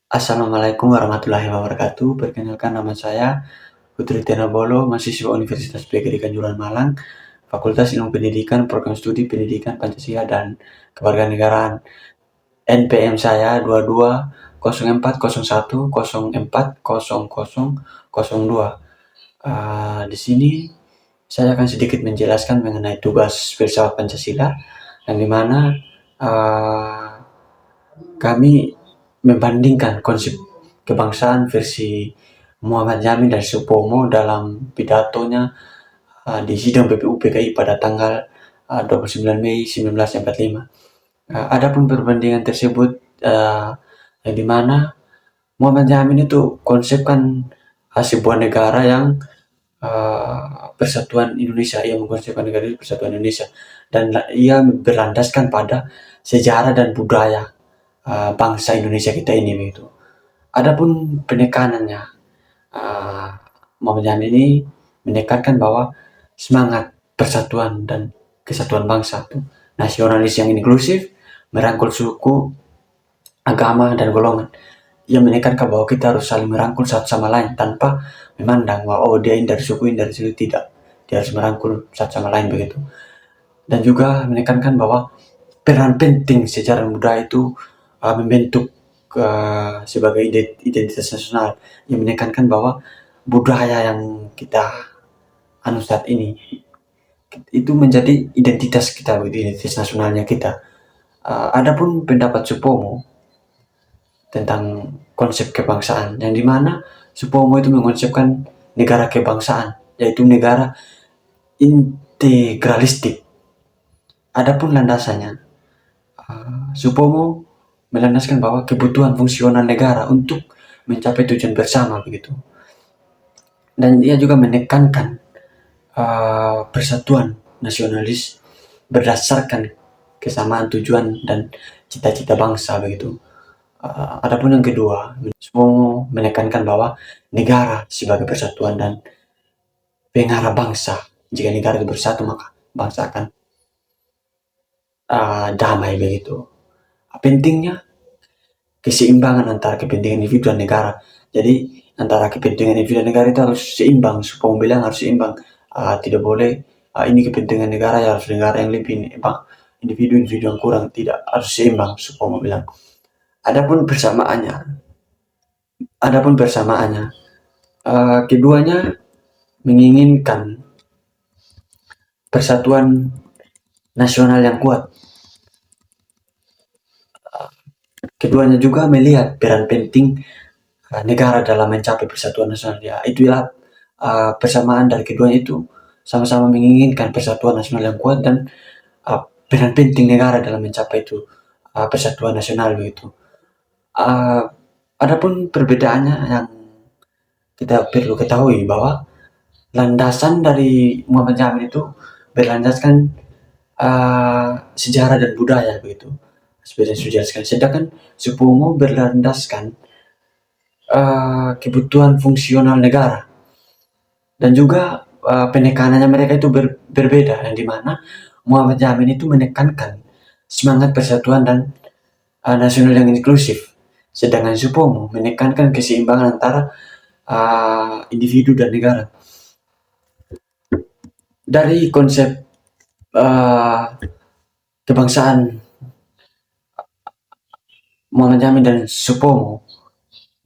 Assalamualaikum warahmatullahi wabarakatuh. Perkenalkan nama saya Putri Tenabolo, mahasiswa Universitas PGRI Kanjuruhan Malang, Fakultas Ilmu Pendidikan, Program Studi Pendidikan Pancasila dan Kewarganegaraan. NPM saya 220401040002. Di sini saya akan sedikit menjelaskan mengenai tugas filsafat Pancasila, yang dimana kami membandingkan konsep kebangsaan versi Muhammad Yamin dan Supomo dalam pidatonya di sidang BPU PKI pada tanggal 29 Mei 1945. Adapun perbandingan tersebut yang dimana Muhammad Yamin itu konsepkan sebuah negara yang persatuan Indonesia, ia mengkonsepkan negara itu persatuan Indonesia, dan ia berlandaskan pada sejarah dan budaya bangsa Indonesia kita ini begitu. Adapun penekanannya, Muhammad Yamin ini menekankan bahwa semangat persatuan dan kesatuan bangsa itu nasionalis yang inklusif, merangkul suku, agama, dan golongan. Ia menekankan bahwa kita harus saling merangkul satu sama lain tanpa memandang bahwa dia ini dari suku ini dari situ, tidak. Dia harus merangkul satu sama lain begitu. Dan juga menekankan bahwa peran penting sejarah dan budaya itu membentuk sebagai identitas nasional. Ia menekankan bahwa budaya yang kita saat ini itu menjadi identitas kita, identitas nasionalnya kita. Adapun pendapat Supomo tentang konsep kebangsaan, yang dimana Supomo itu mengkonsepkan negara kebangsaan, yaitu negara integralistik. Adapun landasannya, Supomo melandaskan bahwa kebutuhan fungsional negara untuk mencapai tujuan bersama begitu. Dan ia juga menekankan persatuan nasionalis berdasarkan kesamaan tujuan dan cita-cita bangsa begitu. Adapun yang kedua, Supomo menekankan bahwa negara sebagai persatuan dan pengarah bangsa. Jika negara itu bersatu, maka bangsa akan damai begitu. Pentingnya keseimbangan antara kepentingan individu dan negara. Jadi antara kepentingan individu dan negara itu harus seimbang. Supomo bilang harus seimbang. Tidak boleh ini kepentingan negara, ya harus negara yang lebih, individu yang kurang, tidak, harus seimbang, Supomo bilang. Adapun persamaannya, keduanya menginginkan persatuan nasional yang kuat. Keduanya juga melihat peran penting negara dalam mencapai persatuan nasional. Ya, itulah persamaan dari keduanya itu, sama-sama menginginkan persatuan nasional yang kuat dan peran penting negara dalam mencapai itu persatuan nasional begitu. Adapun perbedaannya yang kita perlu ketahui bahwa landasan dari Muhammad Yamin itu berlandaskan sejarah dan budaya begitu, seperti yang sudah dijelaskan. Sedangkan Supomo berlandaskan kebutuhan fungsional negara, dan juga penekanannya mereka itu berbeda, yang dimana Muhammad Yamin itu menekankan semangat persatuan dan nasional yang inklusif, sedangkan Supomo menekankan keseimbangan antara individu dan negara. Dari konsep kebangsaan Muhammad Yamin dan Supomo,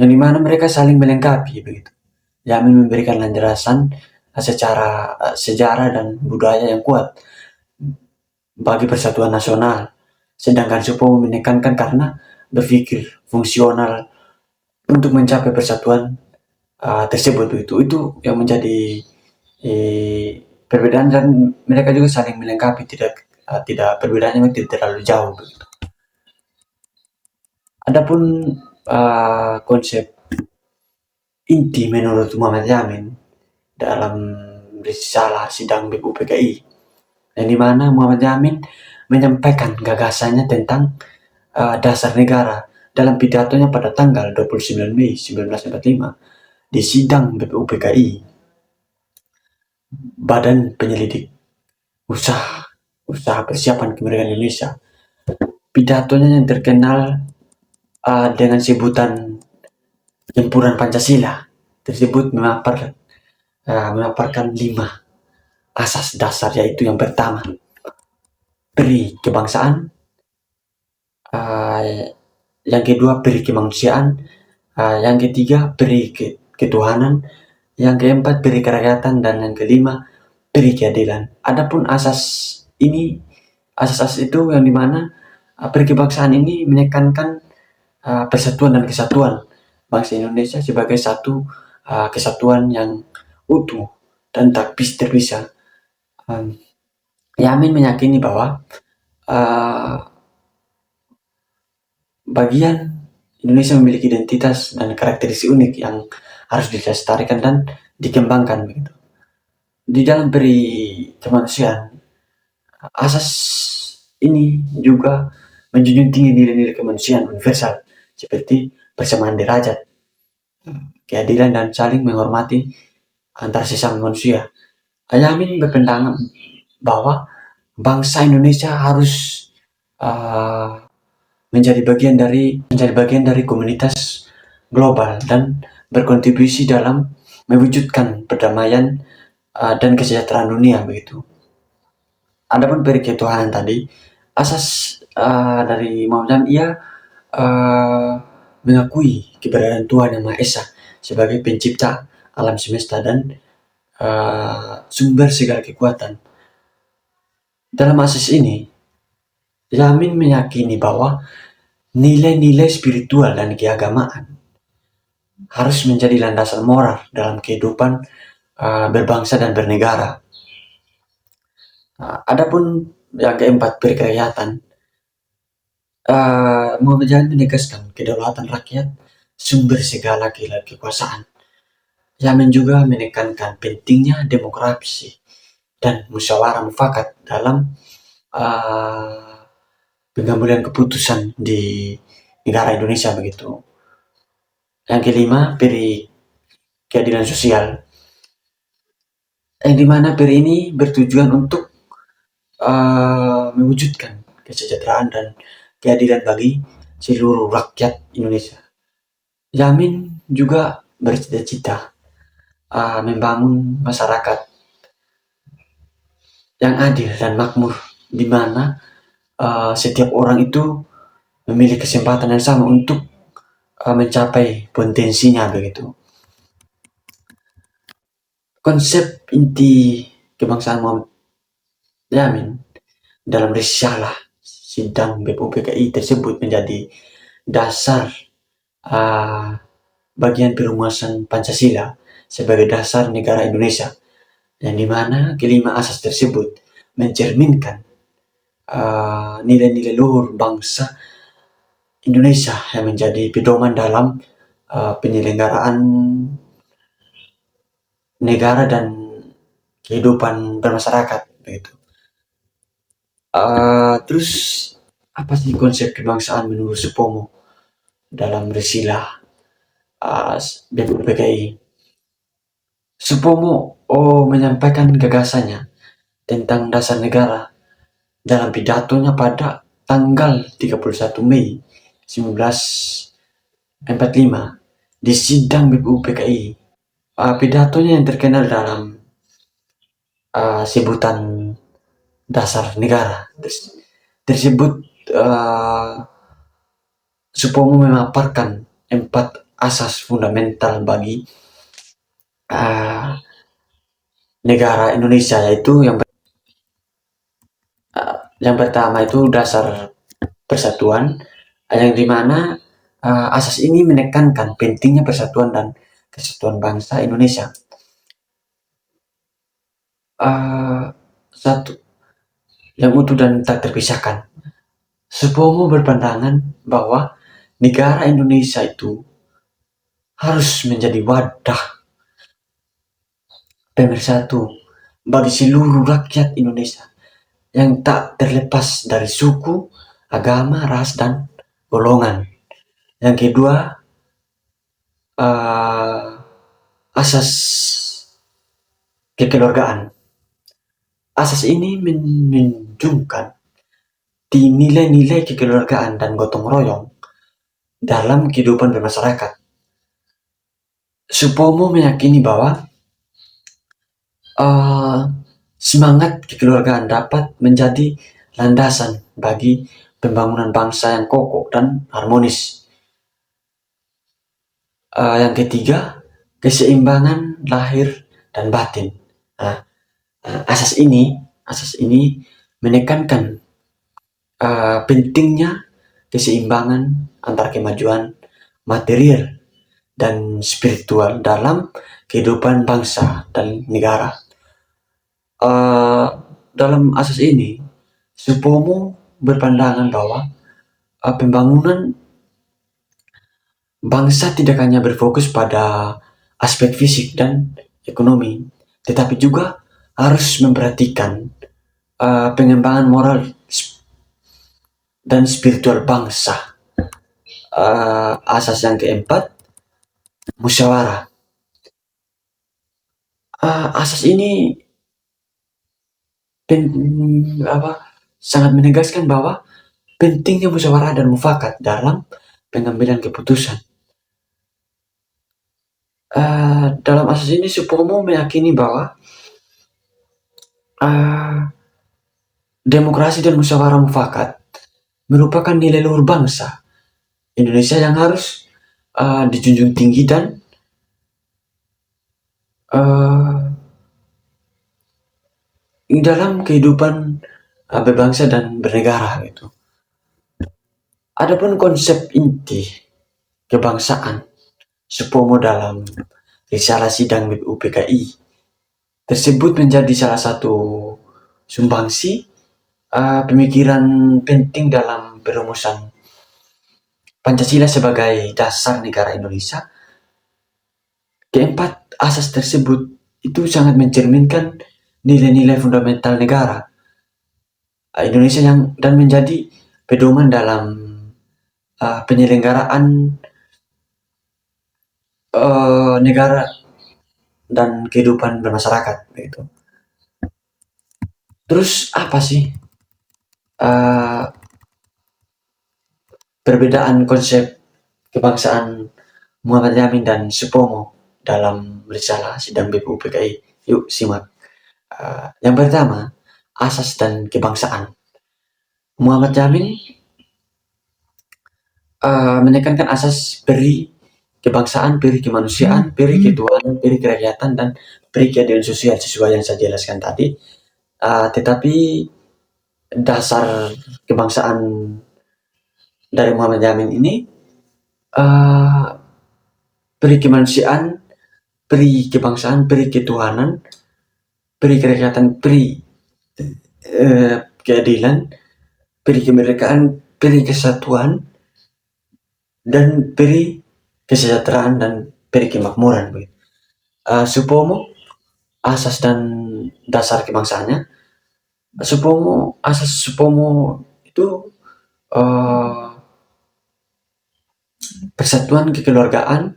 yang dimana mereka saling melengkapi begitu. Yamin memberikan landasan secara sejarah dan budaya yang kuat bagi persatuan nasional, sedangkan Supomo menekankan karena berpikir fungsional untuk mencapai persatuan tersebut begitu. Itu yang menjadi perbedaan, dan mereka juga saling melengkapi, tidak perbedaannya tidak terlalu jauh begitu. Adapun konsep inti menurut Muhammad Yamin dalam risalah sidang BPU PKI, yang dimana Muhammad Yamin menyampaikan gagasannya tentang dasar negara dalam pidatonya pada tanggal 29 Mei 1945 di sidang BPU PKI, Badan Penyelidik Usaha Persiapan Kemerdekaan Indonesia. Pidatonya yang terkenal dengan sebutan Himpunan Pancasila tersebut memaparkan 5 asas dasar, yaitu yang pertama peri kebangsaan, yang kedua peri kemanusiaan, yang ketiga peri ketuhanan, yang keempat peri kerakyatan, dan yang kelima peri keadilan. Adapun asas itu yang dimana peri kebangsaan ini menekankan persatuan dan kesatuan bangsa Indonesia sebagai satu kesatuan yang utuh dan tak terpisah. Yamin meyakini bahwa bagian Indonesia memiliki identitas dan karakteristik unik yang harus dilestarikan dan dikembangkan begitu. Di dalam peri kemanusiaan, asas ini juga menjunjung tinggi nilai-nilai kemanusiaan universal seperti persamaan derajat, keadilan, dan saling menghormati antar sesama manusia. Yamin berpendapat bahwa bangsa Indonesia harus menjadi bagian dari komunitas global dan berkontribusi dalam mewujudkan perdamaian dan kesejahteraan dunia begitu. Adapun peri ketuhanan tadi, asas dari Muhammad, ia mengakui keberadaan Tuhan Yang Maha Esa sebagai pencipta alam semesta dan sumber segala kekuatan. Dalam asas ini, Yamin meyakini bahwa nilai-nilai spiritual dan keagamaan harus menjadi landasan moral dalam kehidupan berbangsa dan bernegara. Adapun yang keempat, berkerakyatan, Muhammad Yamin menegaskan kedaulatan rakyat sumber segala kekuasaan. Yamin juga menekankan pentingnya demokrasi dan musyawarah mufakat dalam pengambilan keputusan di negara Indonesia begitu. Yang kelima, peri keadilan sosial, yang dimana peri ini bertujuan untuk mewujudkan kesejahteraan dan keadilan bagi seluruh rakyat Indonesia. Yamin juga bercita-cita membangun masyarakat yang adil dan makmur, di mana setiap orang itu memiliki kesempatan yang sama untuk mencapai potensinya begitu. Konsep inti kebangsaan Muhammad Yamin dalam risalah sidang BPUPKI tersebut menjadi dasar bagian perumusan Pancasila sebagai dasar negara Indonesia, yang dimana kelima asas tersebut mencerminkan nilai-nilai luhur bangsa Indonesia yang menjadi pedoman dalam penyelenggaraan negara dan kehidupan bermasyarakat begitu. Terus apa sih konsep kebangsaan menurut Supomo dalam resilah BPUPKI? Supomo menyampaikan gagasannya tentang dasar negara dalam pidatonya pada tanggal 31 Mei 1945 di sidang BPUPKI. Pidatonya yang terkenal dalam sebutan dasar negara tersebut, Supomo memaparkan 4 asas fundamental bagi negara Indonesia, yaitu yang pertama itu dasar persatuan, yang dimana asas ini menekankan pentingnya persatuan dan kesatuan bangsa Indonesia. Satu, yang utuh dan tak terpisahkan. Supomo berpandangan bahwa negara Indonesia itu harus menjadi wadah pemersatu bagi seluruh rakyat Indonesia yang tak terlepas dari suku, agama, ras, dan golongan. Yang kedua, asas kekeluargaan. Asas ini menunjukkan nilai-nilai kekeluargaan dan gotong royong dalam kehidupan bermasyarakat. Supomo meyakini bahwa uh, semangat kekeluargaan dapat menjadi landasan bagi pembangunan bangsa yang kokoh dan harmonis. Yang ketiga, keseimbangan lahir dan batin. Nah, asas ini menekankan pentingnya keseimbangan antara kemajuan material dan spiritual dalam kehidupan bangsa dan negara. Uh, dalam asas ini, Supomo berpandangan bahwa pembangunan bangsa tidak hanya berfokus pada aspek fisik dan ekonomi, tetapi juga harus memperhatikan pengembangan moral dan spiritual bangsa. Asas yang keempat, musyawarah. Asas ini sangat menegaskan bahwa pentingnya musyawarah dan mufakat dalam pengambilan keputusan. Dalam asas ini Supomo meyakini bahwa demokrasi dan musyawarah mufakat merupakan nilai luhur bangsa Indonesia yang harus dijunjung tinggi dan dalam kehidupan berbangsa dan bernegara gitu. Adapun konsep inti kebangsaan Supomo dalam risalah sidang BPUPKI tersebut menjadi salah satu sumbangsi pemikiran penting dalam perumusan Pancasila sebagai dasar negara Indonesia. Keempat asas tersebut itu sangat mencerminkan nilai-nilai fundamental negara Indonesia yang dan menjadi pedoman dalam penyelenggaraan negara dan kehidupan bermasyarakat gitu. Terus apa sih perbedaan konsep kebangsaan Muhammad Yamin dan Supomo dalam risalah sidang BPUPKI? Yuk simak. Yang pertama, asas dan kebangsaan. Muhammad Yamin menekankan asas peri kebangsaan, peri kemanusiaan, peri ketuhanan, peri kerakyatan, dan peri keadilan sosial sesuai yang saya jelaskan tadi. Tetapi dasar kebangsaan dari Muhammad Yamin ini peri kemanusiaan, peri kebangsaan, peri ketuhanan, peri kerakyatan, peri keadilan, peri kemerdekaan, peri kesatuan, dan peri kesejahteraan dan peri kemakmuran. Supomo asas dan dasar kebangsaannya. Asas Supomo itu persatuan kekeluargaan,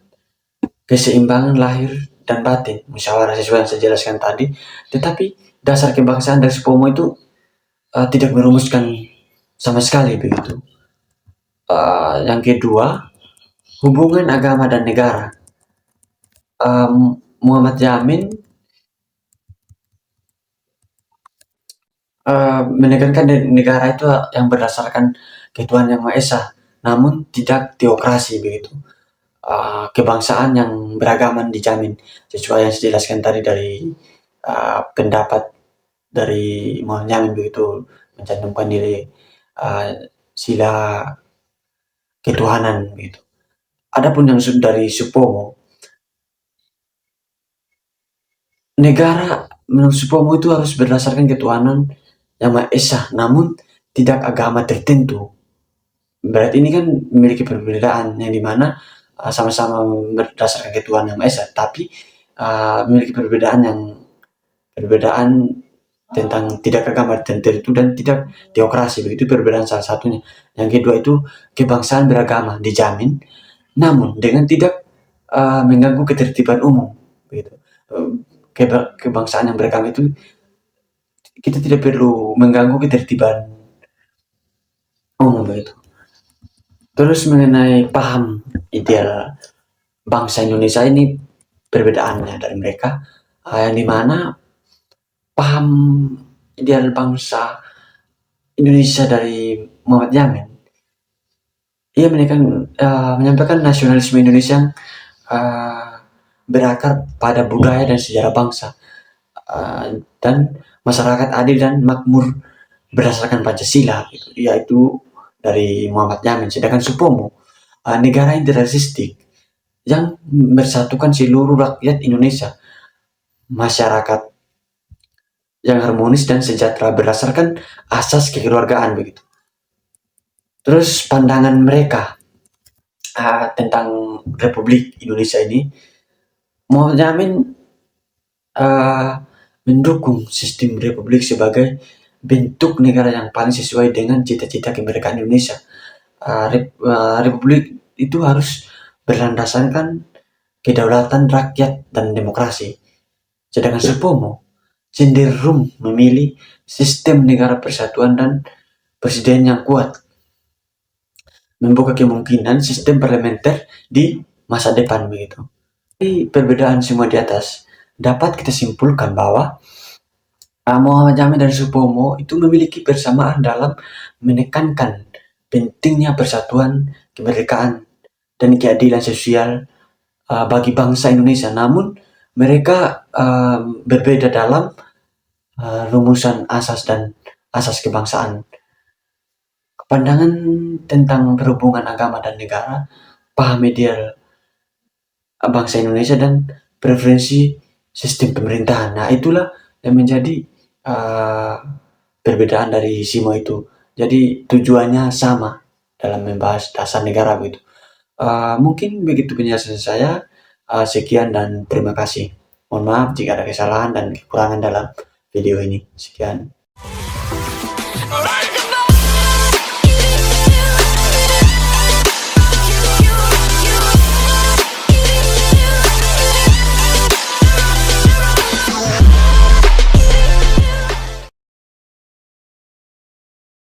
keseimbangan lahir dan batin, musyawarah sesuai yang saya jelaskan tadi. Tetapi dasar kebangsaan dari Supomo itu tidak merumuskan sama sekali begitu. Yang kedua, hubungan agama dan negara. Muhammad Yamin menekankan negara itu yang berdasarkan ketuhanan yang Maha Esa, namun tidak teokrasi begitu. Kebangsaan yang beragaman dijamin sesuai yang saya jelaskan tadi dari pendapat dari Muhammad Yamin begitu, mencantumkan nilai sila ketuhanan begitu. Adapun yang dari Supomo, negara menurut Supomo itu harus berdasarkan ketuhanan yang Maha Esa, namun tidak agama tertentu. Berarti ini kan memiliki perbedaan yang dimana sama-sama berdasarkan ketuhanan yang Maha Esa, tapi memiliki perbedaan tentang tidak agama tertentu dan tidak teokrasi, begitu perbedaan salah satunya. Yang kedua itu kebangsaan beragama dijamin, namun dengan tidak mengganggu ketertiban umum, begitu. Kebangsaan yang beragama itu kita tidak perlu mengganggu ketertiban umum begitu. Terus mengenai paham ideal bangsa Indonesia ini perbedaannya dari mereka, yang dimana paham ideal bangsa Indonesia dari Muhammad Yamin, ia menyampaikan nasionalisme Indonesia yang berakar pada budaya dan sejarah bangsa, dan masyarakat adil dan makmur berdasarkan Pancasila, yaitu dari Muhammad Yamin. Sedangkan Supomo, negara integrasistik yang bersatukan seluruh rakyat Indonesia, masyarakat yang harmonis dan sejahtera berdasarkan asas kekeluargaan begitu. Terus pandangan mereka tentang Republik Indonesia ini, Muhammad Yamin mendukung sistem republik sebagai bentuk negara yang paling sesuai dengan cita-cita kemerdekaan Indonesia. Republik itu harus berlandaskan kedaulatan rakyat dan demokrasi. Sedangkan Supomo cenderung memilih sistem negara persatuan dan presiden yang kuat, membuka kemungkinan sistem parlementer di masa depan begitu. Dari perbedaan semua di atas, dapat kita simpulkan bahwa Muhammad Yamin dan Supomo itu memiliki persamaan dalam menekankan pentingnya persatuan, kemerdekaan, dan keadilan sosial bagi bangsa Indonesia. Namun mereka berbeda dalam rumusan asas dan asas kebangsaan. Pandangan tentang perhubungan agama dan negara, paham ideal bangsa Indonesia, dan preferensi sistem pemerintahan. Nah, itulah yang menjadi perbedaan dari semua itu. Jadi tujuannya sama dalam membahas dasar negara begitu. Mungkin begitu penjelasan saya. Sekian dan terima kasih. Mohon maaf jika ada kesalahan dan kekurangan dalam video ini. Sekian.